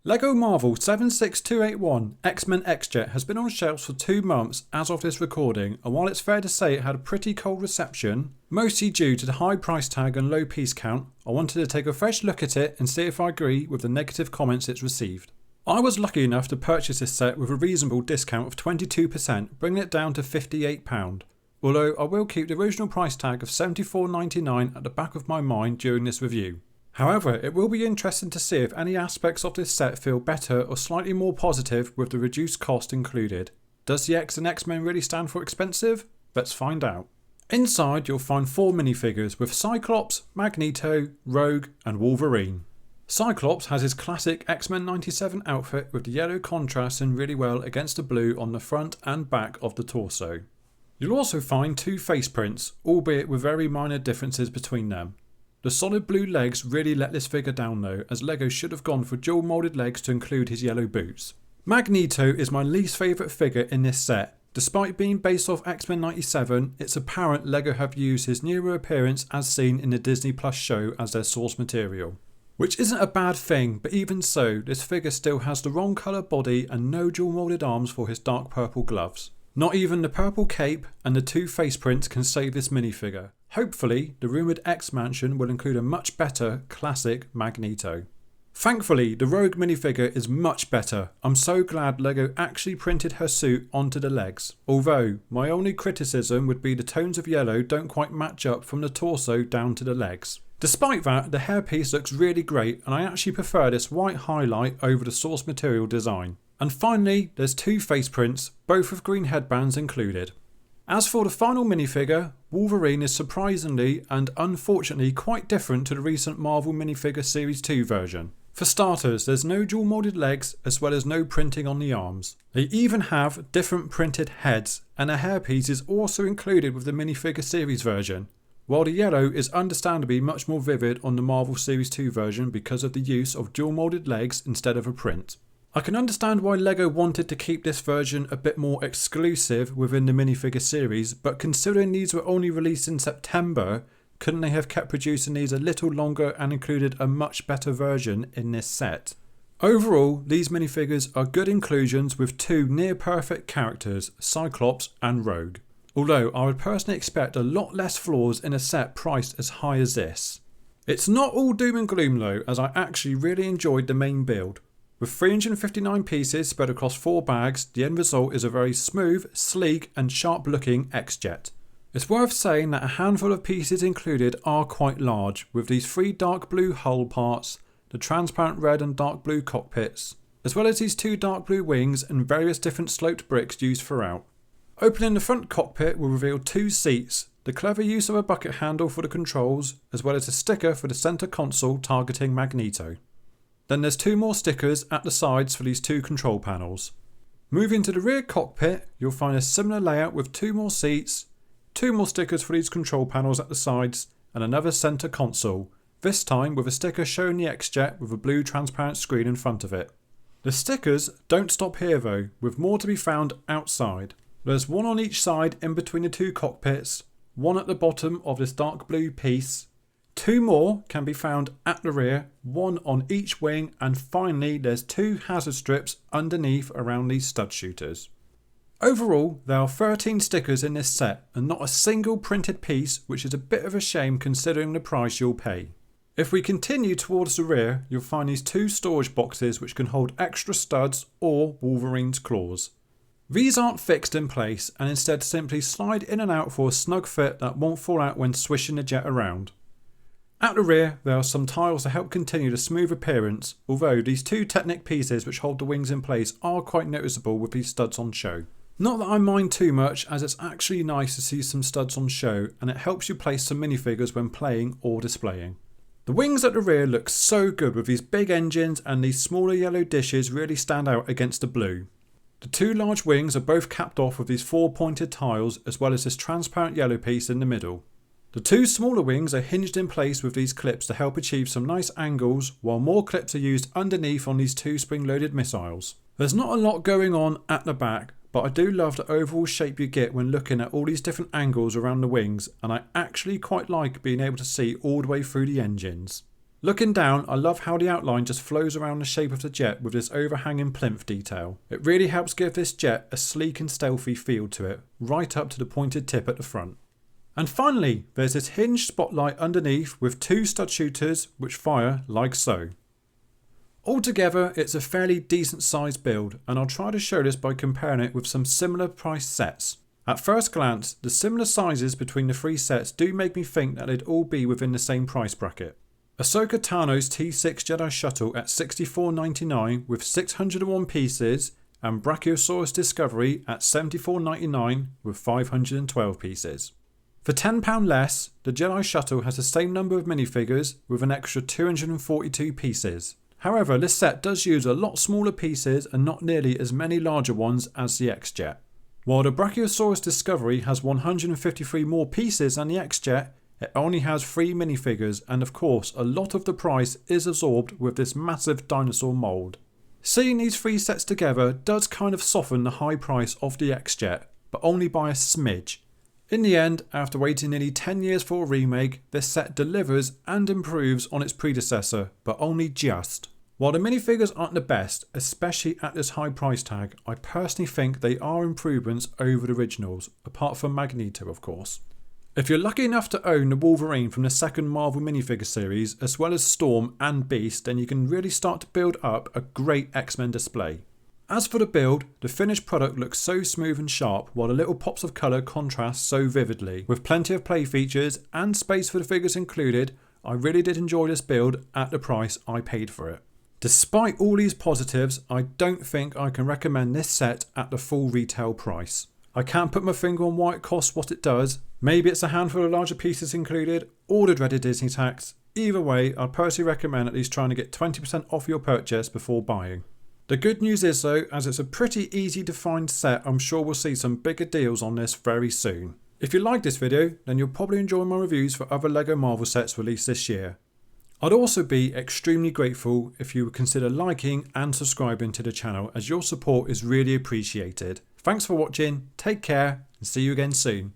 LEGO Marvel 76281 X-Men X-Jet has been on shelves for 2 months as of this recording, and while it's fair to say it had a pretty cold reception, mostly due to the high price tag and low piece count, I wanted to take a fresh look at it and see if I agree with the negative comments it's received. I was lucky enough to purchase this set with a reasonable discount of 22%, bringing it down to £58. Although I will keep the original price tag of $74.99 at the back of my mind during this review. However, it will be interesting to see if any aspects of this set feel better or slightly more positive with the reduced cost included. Does the X and X-Men really stand for expensive? Let's find out. Inside you'll find 4 minifigures with Cyclops, Magneto, Rogue and Wolverine. Cyclops has his classic X-Men 97 outfit with the yellow contrasting really well against the blue on the front and back of the torso. You'll also find 2 face prints, albeit with very minor differences between them. The solid blue legs really let this figure down though, as LEGO should have gone for dual moulded legs to include his yellow boots. Magneto is my least favourite figure in this set. Despite being based off X-Men 97, it's apparent LEGO have used his newer appearance as seen in the Disney Plus show as their source material. Which isn't a bad thing, but even so, this figure still has the wrong colour body and no dual moulded arms for his dark purple gloves. Not even the purple cape and the 2 face prints can save this minifigure. Hopefully, the rumoured X Mansion will include a much better classic Magneto. Thankfully, the Rogue minifigure is much better. I'm so glad LEGO actually printed her suit onto the legs. Although, my only criticism would be the tones of yellow don't quite match up from the torso down to the legs. Despite that, the hairpiece looks really great and I actually prefer this white highlight over the source material design. And finally, there's 2 face prints, both with green headbands included. As for the final minifigure, Wolverine is surprisingly and unfortunately quite different to the recent Marvel minifigure Series 2 version. For starters, there's no dual moulded legs as well as no printing on the arms. They even have different printed heads, and a hairpiece is also included with the minifigure series version. While the yellow is understandably much more vivid on the Marvel Series 2 version because of the use of dual moulded legs instead of a print. I can understand why LEGO wanted to keep this version a bit more exclusive within the minifigure series, but considering these were only released in September, couldn't they have kept producing these a little longer and included a much better version in this set? Overall, these minifigures are good inclusions with 2 near perfect characters, Cyclops and Rogue. Although I would personally expect a lot less flaws in a set priced as high as this. It's not all doom and gloom though, as I actually really enjoyed the main build. With 359 pieces spread across 4 bags, the end result is a very smooth, sleek and sharp looking X-Jet. It's worth saying that a handful of pieces included are quite large, with these 3 dark blue hull parts, the transparent red and dark blue cockpits, as well as these 2 dark blue wings and various different sloped bricks used throughout. Opening the front cockpit will reveal 2 seats, the clever use of a bucket handle for the controls, as well as a sticker for the centre console targeting Magneto. Then there's 2 more stickers at the sides for these 2 control panels. Moving to the rear cockpit, you'll find a similar layout with 2 more seats, 2 more stickers for these control panels at the sides, and another centre console, this time with a sticker showing the X-Jet with a blue transparent screen in front of it. The stickers don't stop here though, with more to be found outside. There's 1 on each side in between the 2 cockpits, 1 at the bottom of this dark blue piece, 2 more can be found at the rear, 1 on each wing, and finally there's 2 hazard strips underneath around these stud shooters. Overall, there are 13 stickers in this set and not a single printed piece, which is a bit of a shame considering the price you'll pay. If we continue towards the rear, you'll find these 2 storage boxes which can hold extra studs or Wolverine's claws. These aren't fixed in place and instead simply slide in and out for a snug fit that won't fall out when swishing the jet around. At the rear, there are some tiles to help continue the smooth appearance, although these 2 Technic pieces which hold the wings in place are quite noticeable with these studs on show. Not that I mind too much, as it's actually nice to see some studs on show and it helps you place some minifigures when playing or displaying. The wings at the rear look so good with these big engines, and these smaller yellow dishes really stand out against the blue. The 2 large wings are both capped off with these 4 pointed tiles, as well as this transparent yellow piece in the middle. The 2 smaller wings are hinged in place with these clips to help achieve some nice angles, while more clips are used underneath on these 2 spring-loaded missiles. There's not a lot going on at the back, but I do love the overall shape you get when looking at all these different angles around the wings, and I actually quite like being able to see all the way through the engines. Looking down, I love how the outline just flows around the shape of the jet with this overhanging plinth detail. It really helps give this jet a sleek and stealthy feel to it, right up to the pointed tip at the front. And finally, there's this hinged spotlight underneath with 2 stud shooters which fire like so. Altogether, it's a fairly decent sized build, and I'll try to show this by comparing it with some similar price sets. At first glance, the similar sizes between the 3 sets do make me think that they'd all be within the same price bracket. Ahsoka Tano's T6 Jedi Shuttle at $64.99 with 601 pieces, and Brachiosaurus Discovery at $74.99 with 512 pieces. For £10 less, the Jedi Shuttle has the same number of minifigures with an extra 242 pieces. However, this set does use a lot smaller pieces and not nearly as many larger ones as the X-Jet. While the Brachiosaurus Discovery has 153 more pieces than the X-Jet, it only has 3 minifigures, and of course a lot of the price is absorbed with this massive dinosaur mould. Seeing these 3 sets together does kind of soften the high price of the X-Jet, but only by a smidge. In the end, after waiting nearly 10 years for a remake, this set delivers and improves on its predecessor, but only just. While the minifigures aren't the best, especially at this high price tag, I personally think they are improvements over the originals, apart from Magneto of course. If you're lucky enough to own the Wolverine from the second Marvel minifigure series, as well as Storm and Beast, then you can really start to build up a great X-Men display. As for the build, the finished product looks so smooth and sharp, while the little pops of colour contrast so vividly. With plenty of play features and space for the figures included, I really did enjoy this build at the price I paid for it. Despite all these positives, I don't think I can recommend this set at the full retail price. I can't put my finger on why it costs what it does. Maybe it's a handful of larger pieces included, or the dreaded Disney tax. Either way, I'd personally recommend at least trying to get 20% off your purchase before buying. The good news is though, as it's a pretty easy to find set, I'm sure we'll see some bigger deals on this very soon. If you like this video, then you'll probably enjoy my reviews for other LEGO Marvel sets released this year. I'd also be extremely grateful if you would consider liking and subscribing to the channel, as your support is really appreciated. Thanks for watching, take care, and see you again soon.